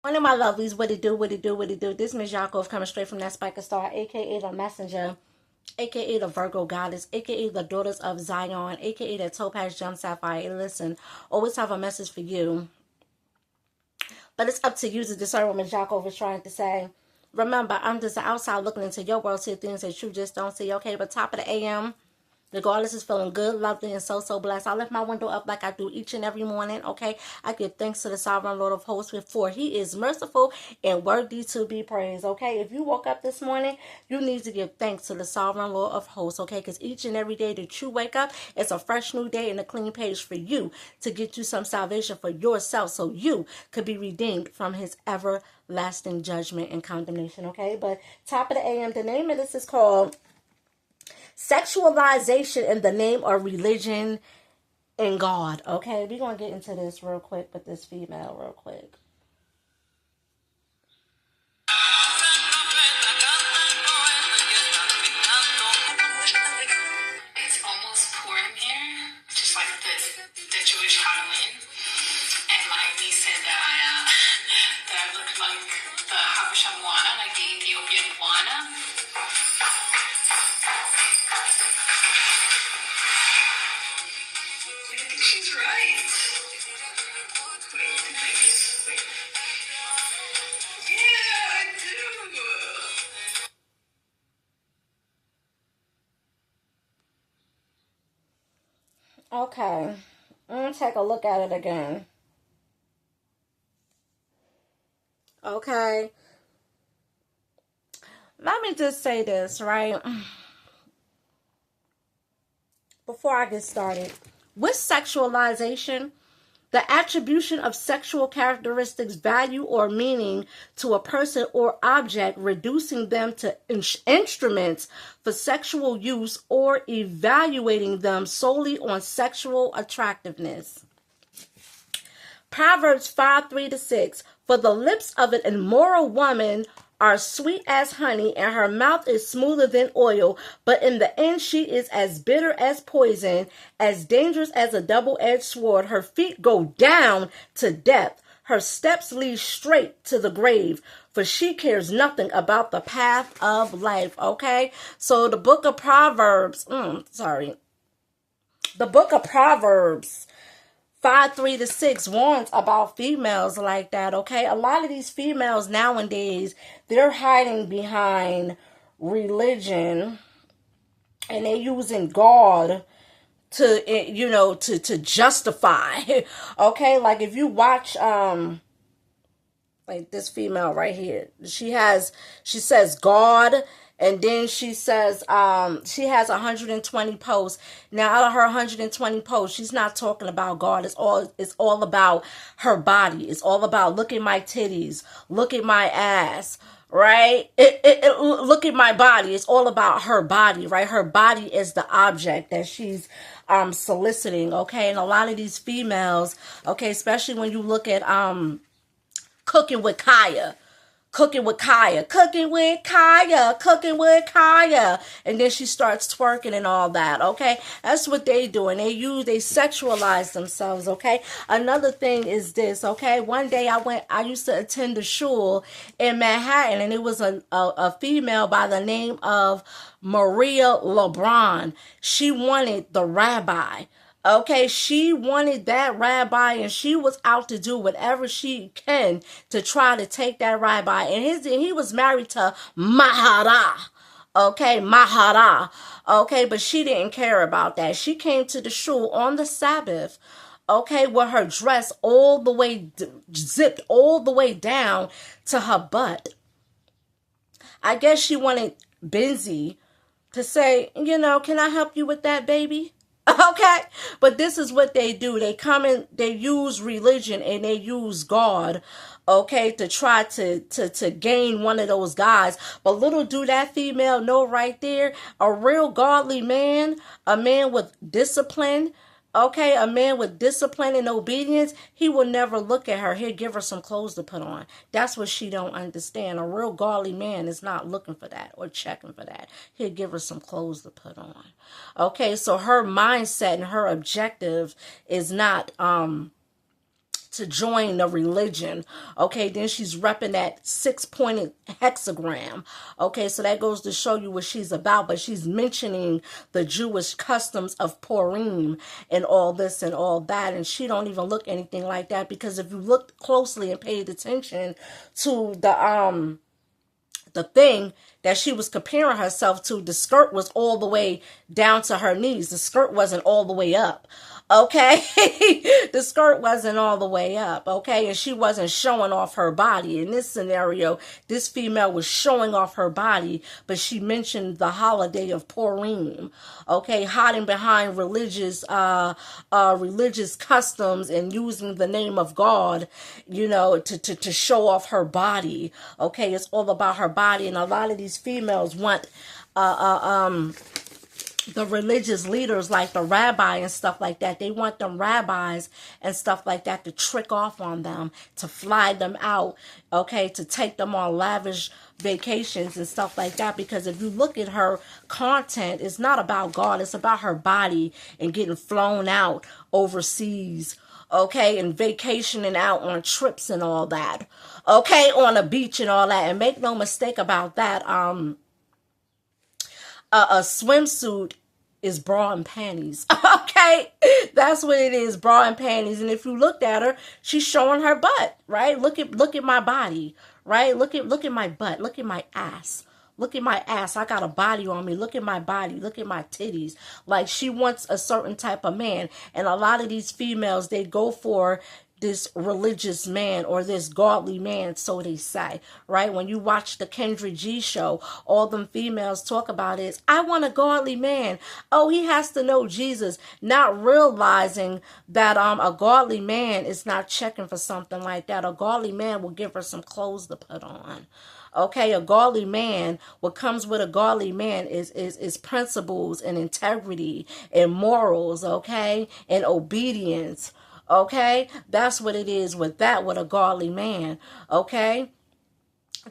One of my lovelies, what it do, what it do, what it do. This Miss Yakov coming straight from that Spiker Star, aka the Messenger, aka the Virgo Goddess, aka the Daughters of Zion, aka the Topaz Gem Sapphire. Hey, listen, always have a message for you, but it's up to you to discern what Miss Yakov is trying to say. Remember, I'm just outside looking into your world, see things that you just don't see. Okay, but top of the AM. Regardless, is feeling good, lovely, and so blessed. I left my window up like I do each and every morning, okay? I give thanks to the sovereign Lord of hosts, for he is merciful and worthy to be praised, okay? If you woke up this morning, you need to give thanks to the sovereign Lord of hosts, okay? Because each and every day that you wake up, it's a fresh new day and a clean page for you to get you some salvation for yourself so you could be redeemed from his everlasting judgment and condemnation, okay? But top of the AM, the name of this is called Sexualization in the name of religion and God. Okay, we're going to get into this real quick with this female real quick. It's almost pouring here, just like the Jewish Halloween. And my niece said that that I look like the Habesha Moana, like the Ethiopian Moana. She's right. Wait. Yeah, I do. Okay, I'm going to take a look at it again. Okay, let me just say this, right? Before I get started. With sexualization, the attribution of sexual characteristics, value, or meaning to a person or object, reducing them to instruments for sexual use or evaluating them solely on sexual attractiveness. Proverbs 5:3-6. For the lips of an immoral woman are sweet as honey, and her mouth is smoother than oil, but in the end she is as bitter as poison, as dangerous as a double-edged sword. Her feet go down to death. Her steps lead straight to the grave, for she cares nothing about the path of life. Okay, so the book of Proverbs, the book of Proverbs 5:3-6 warns about females like that, okay? A lot of these females nowadays, they're hiding behind religion and they're using God to justify, okay? Like if you watch, like this female right here, she says God, and then she says she has 120 posts. Now out of her 120 posts, she's not talking about God. It's all about her body. It's all about look at my titties, look at my ass, right? Look at my body. It's all about her body, right? Her body is the object that she's soliciting, okay? And a lot of these females, okay, especially when you look at Cooking with Kaya. And then she starts twerking and all that, okay? That's what they do. And they sexualize themselves, okay? Another thing is this, okay? One day I used to attend a shul in Manhattan, and it was a female by the name of Maria LeBron. She wanted the rabbi. Okay, she wanted that rabbi, and she was out to do whatever she can to try to take that rabbi. And he was married to Mahara. Okay, Mahara. Okay, but she didn't care about that. She came to the shul on the Sabbath, okay, with her dress all the way zipped all the way down to her butt. I guess she wanted Benzie to say, can I help you with that, baby? Okay, but this is what they do. They come in, they use religion and they use God, okay, to try to gain one of those guys. But little do that female know right there, a real godly man, a man with discipline, okay, a man with discipline and obedience, he will never look at her. He'll give her some clothes to put on. That's what she don't understand. A real godly man is not looking for that or checking for that. He'll give her some clothes to put on. Okay, so her mindset and her objective is not to join the religion. Okay, then she's repping that 6-pointed hexagram. Okay, so that goes to show you what she's about, but she's mentioning the Jewish customs of Purim and all this and all that, and she don't even look anything like that, because if you looked closely and paid attention to the thing that she was comparing herself to, the skirt was all the way down to her knees. The skirt wasn't all the way up. Okay, the skirt wasn't all the way up, okay, and she wasn't showing off her body. In this scenario, this female was showing off her body, but she mentioned the holiday of Purim, okay, hiding behind religious customs and using the name of God, you know, to show off her body, okay. It's all about her body, and a lot of these females want the religious leaders, like the rabbi and stuff like that. They want them rabbis and stuff like that to trick off on them, to fly them out, okay, to take them on lavish vacations and stuff like that. Because if you look at her content, it's not about God, it's about her body and getting flown out overseas, okay, and vacationing out on trips and all that, okay, on a beach and all that. And make no mistake about that, a swimsuit is bra and panties. Okay, that's what it is, bra and panties. And if you looked at her, she's showing her butt, right? Look at my body, right? Look at my butt. Look at my ass. Look at my ass. I got a body on me. Look at my body. Look at my titties. Like, she wants a certain type of man. And a lot of these females, they go for this religious man or this godly man, so they say, right? When you watch the Kendra G show, all them females talk about is, I want a godly man. Oh, he has to know Jesus, not realizing that a godly man is not checking for something like that. A godly man will give her some clothes to put on. Okay, a godly man, what comes with a godly man is principles and integrity and morals, okay, and obedience. Okay, that's what it is with a godly man. Okay,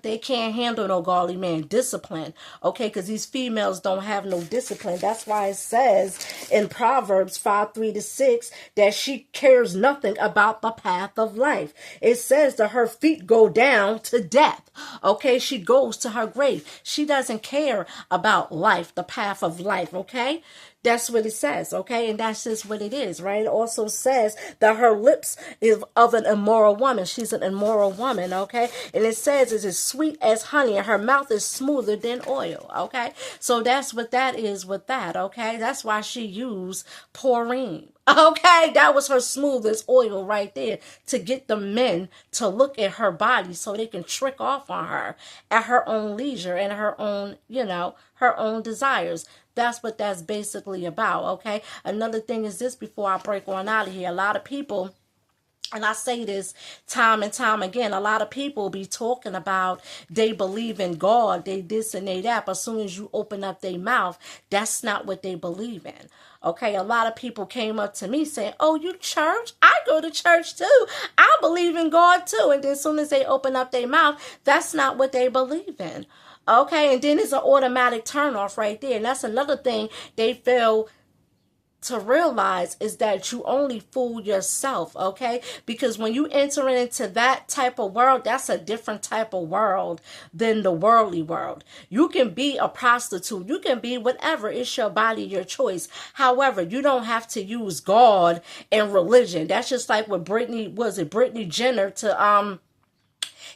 they can't handle no godly man. Discipline, okay, because these females don't have no discipline. That's why it says in Proverbs 5:3-6 that she cares nothing about the path of life. It says that her feet go down to death. Okay, she goes to her grave. She doesn't care about life, the path of life. Okay, that's what it says, okay? And that's just what it is, right? It also says that her lips is of an immoral woman. She's an immoral woman, okay? And it says it is sweet as honey, and her mouth is smoother than oil, okay? So that's what that is with that, okay? That's why she used Purim. Okay, that was her smoothest oil right there, to get the men to look at her body so they can trick off on her at her own leisure and her own, you know, her own desires. That's what that's basically about, okay? Another thing is this, before I break on out of here, a lot of people, and I say this time and time again, a lot of people be talking about they believe in God, they this and they that, but as soon as you open up their mouth, that's not what they believe in. Okay, a lot of people came up to me saying, oh, you church? I go to church too. I believe in God too. And then as soon as they open up their mouth, that's not what they believe in. Okay, and then it's an automatic turn off right there. And that's another thing they fail to realize, is that you only fool yourself, okay? Because when you enter into that type of world, that's a different type of world than the worldly world. You can be a prostitute. You can be whatever. It's your body, your choice. However, you don't have to use God and religion. That's just like what Brittany Jenner to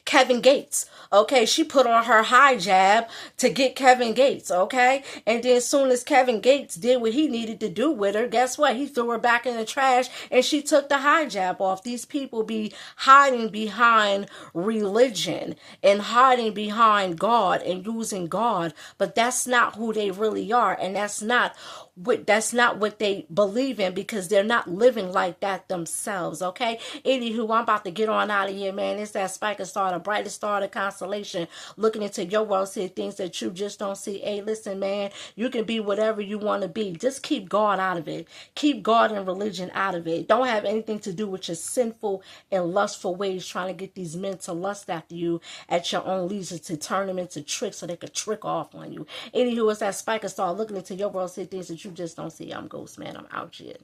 Kevin Gates. Okay, she put on her hijab to get Kevin Gates, okay? And then as soon as Kevin Gates did what he needed to do with her, guess what? He threw her back in the trash and she took the hijab off. These people be hiding behind religion and hiding behind God and using God, but that's not who they really are, and that's not what they believe in, because they're not living like that themselves, okay? Anywho, I'm about to get on out of here, man. It's that spiker star, the brightest star of the constellation, looking into your world, see things that you just don't see. Hey, listen, man, you can be whatever you want to be. Just keep God out of it. Keep God and religion out of it. Don't have anything to do with your sinful and lustful ways, trying to get these men to lust after you at your own leisure, to turn them into tricks so they could trick off on you. Anywho, it's that spiker star, looking into your world, see things that you just don't see. I'm Ghost Man. I'm out here.